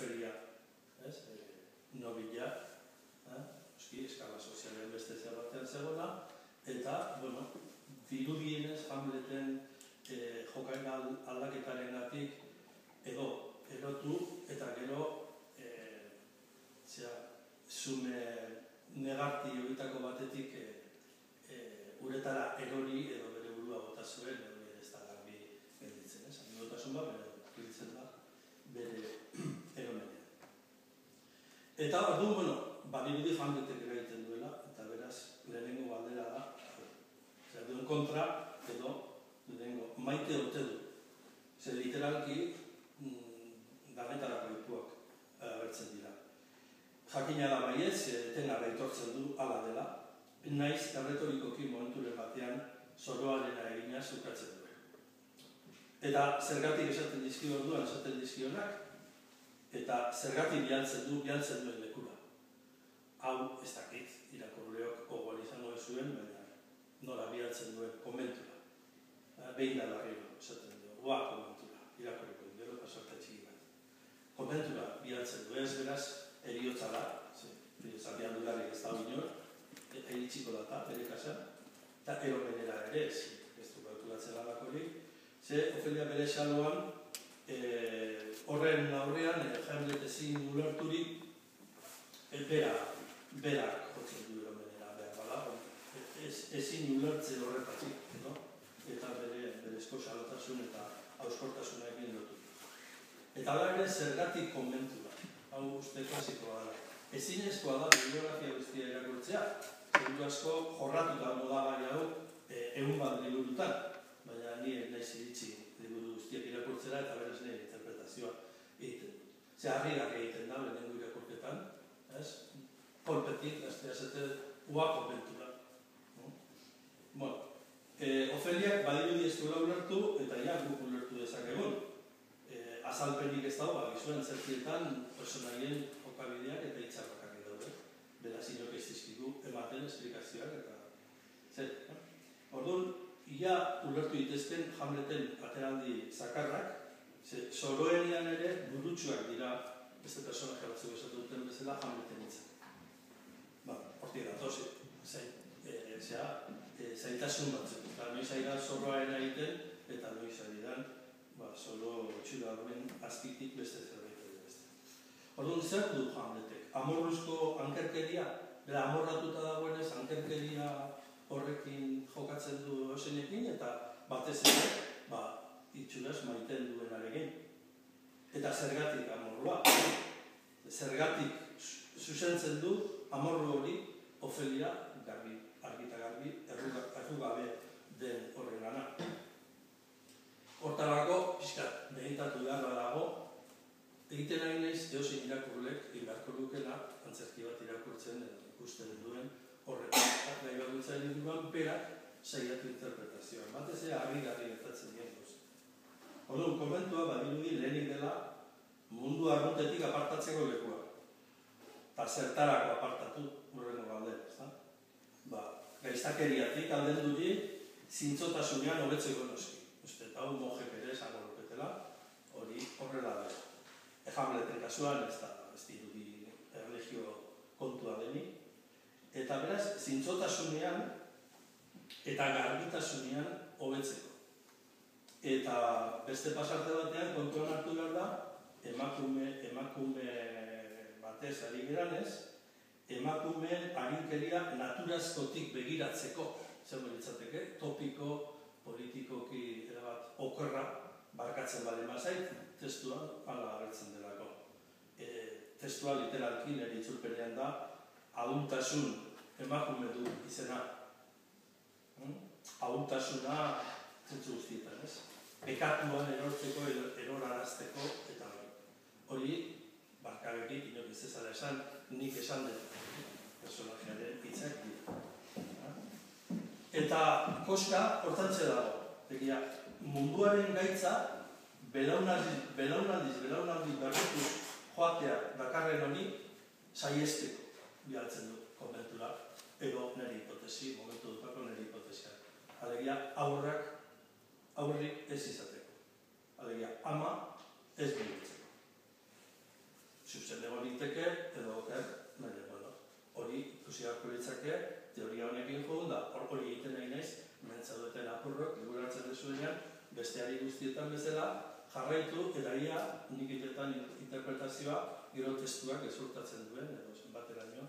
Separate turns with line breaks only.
feria, nobila, eskala sozialen beste batean zegoela, eta, dirudienez Hamleten jokaera aldaketarengatik edo erotu eta gero zume negarti horietako batetik uretara erori edo bere burua bota zuen, edo ez da garbi gelditzen, amigotasun bat, gelditzen da bere eromenean. Eta orduan, badirudi Hamletek egiten duela, eta beraz, lehenengo galdera da, duen kontra, edo, lehenengo, maite ote du. Zer literalki, danetarako ipuak agertzen dira. Jakina da baiez, etengabe aitortzen du ala dela, naiz erretorikoki momenturen batean zoroarena egina zukatzen duen. Eta zergatik esaten dizkio orduan, esaten dizkionak, eta zergatik bialtzen duen lekura. Hau ez dakit, irakurleok gogoan izango zuen, baina nola bialtzen duen komentura. Behin da larriro, esaten du, komentura, irakurriko, gero pasarte txiki bat. Komentura bialtzen du, ez beraz, eriotza da, eriotza bian dudarik ez da inor, eritxiko data, bere kasan, eta eromenera ere, ez du kalkulatzen alakorik, ze Ofelia bere xaloan, horren aurrean, Hamlet ezin ulerturik, berak jotzen du eromenera behar bada, ezin ulertzen horretatik, eta bere eskoxalotasun eta hauskortasuna egin lotu. Eta ere zergatik konbentu da, hau uste klasikoa da. Ezinezkoa da bibliografia guztia irakurtzea, zendu asko jorratuta modagai hau 100 bat liburutan, baina ni naiz iritsi liburu guztiak irakurtzera eta beraz nire interpretazioa egiten dut. Ze harriak egiten da lehenengo irakurketan, kolpetik, azte konbentu da. Ofeliak badirudi ez duela ulertu eta guk ulertu dezakegun. Azalpenik ez dago, gizuen zertietan personaien jokabideak eta itxarrakak daude. Beraz, inok ez dizkigu ematen esplikazioak eta zer. Orduan, ia ulertu ditezken Hamleten ateraldi zakarrak, zoroenian ere burutsuak dira beste personaje batzuk esatu duten bezala Hamleten hitzak. Hortik datoz, zaitasun batzuk. Noiz ari da zorroaren egiten eta noiz ari da solo txura horren azpitik beste zerbait edo beste. Orduan, zer du Hamletek? Amorruzko ankerkeria, bera amorratuta dagoenez, ankerkeria horrekin jokatzen du osenekin, eta batez ere, itxuraz maiten duenarekin. Eta zergatik amorrua. Zergatik zuzentzen du amorru hori Ofelia argita garbi, errugabe den horrengana. Hortarako, pixkat, behitatu beharra dago, egiten ari naiz, edozein irakurlek, beharko lukena, antzerki bat irakurtzen ikusten duen horretan. Nahi badutzen inguruan, berak saiatu interpretazioan. Batez ere, harri-garri gertatzen dien. Orduan, komentua badirudi lehenik dela mundu arruntetik apartatzeko lekua. Eta zertarako apartatu, horrengo galdera. Gaiztakeriatik alden duri, zintzotasunean hobetzeko noski. Eta hau mojek ere esango luketela, hori horrela da. Hamleten kasuan ez dirudi erlegio kontua denik. Eta beraz, zintzotasunean eta garbitasunean hobetzeko. Eta beste pasarte batean kontuan hartu behar da, emakume batez ari geranez, emakumeen arinkeria naturazkotik begiratzeko, zer litzateke, topiko, politikoki erabat okerra barkatzen bale mazait, testua hala agertzen delako. Testua literalki nire itzulpenean da, ahuntasun emakume du izena. Ahuntasuna zentzu guztietan, ez? Pekatuan erortzeko, erorarazteko, eta hori, barkabekik, inok ez ezala esan, nik esan dut, personajearen hitzak dira. Eta koska hortantze dago. Munduaren gaitza belaunaldiz berritu joatea dakarren honi saiesteko bialtzen du konbentura, edo nire hipotesi, momentu dutako nire hipotesiak. Alegia, aurrik ez izateko. Alegia, ama ez bihurtzeko. ikusi beharko litzake, teoria honekin joan da, hori egiten nahi naiz, mentzaudeten apurrok, eguratzen dezuenean, besteari guztietan bezala, jarraitu, eta ia, nik interpretazioa, gero testuak ezurtatzen duen, edo zenbateraino,